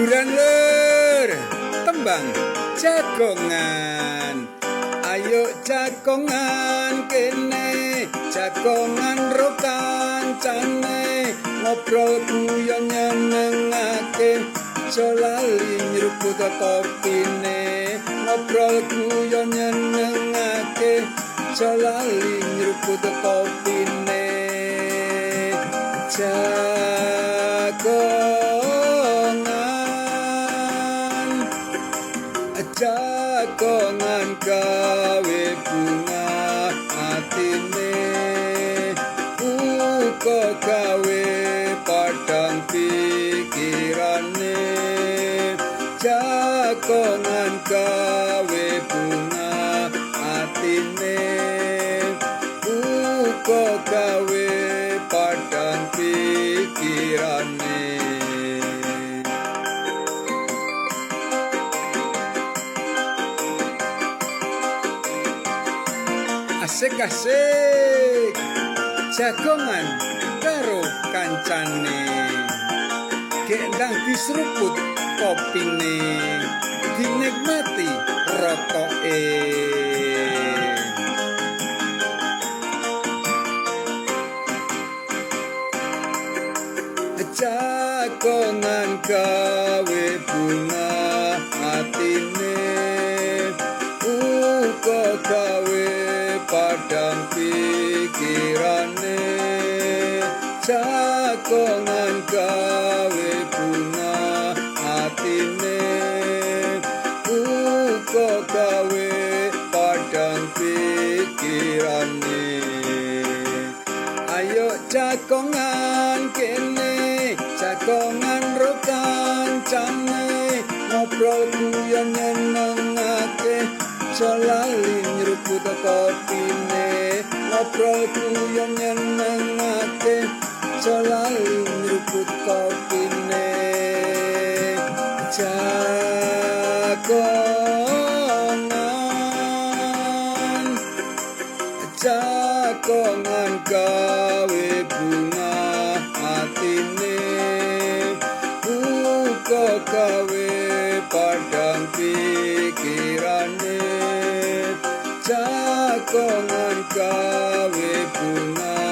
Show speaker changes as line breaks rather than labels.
Tanduran lur, tembang jagongan. Ayo jagongan kene, jagongan ro kancane, ngobrol guyon nyenengake, aja lali nyeruput kopine. Ngobrol guyon nyenengake, aja lali nyeruput kopine. Jagongan gawe bunga atine, uga gawe padhang pikirane. Jagongan gawe bunga atine, uga gawe padhang pikirane. Asik-asik jagongan karo kancane, gendang diseruput kopine, dinikmati rokoke. Jagongan gawe bunga atine, uga gawe padhang pikirane. Jagongan gawe bunga atine, uga gawe padhang pikirane. Ayo jagongan kene, jagongan ro kancane, ngobrol guyon nyenengake, aja lali nyeruput kopine. Ngobrol guyon nyenengake, aja lali nyeruput kopine. Jagongan gawe bunga atine, uga gawe padhang pikirane. Jagongan gawe bunga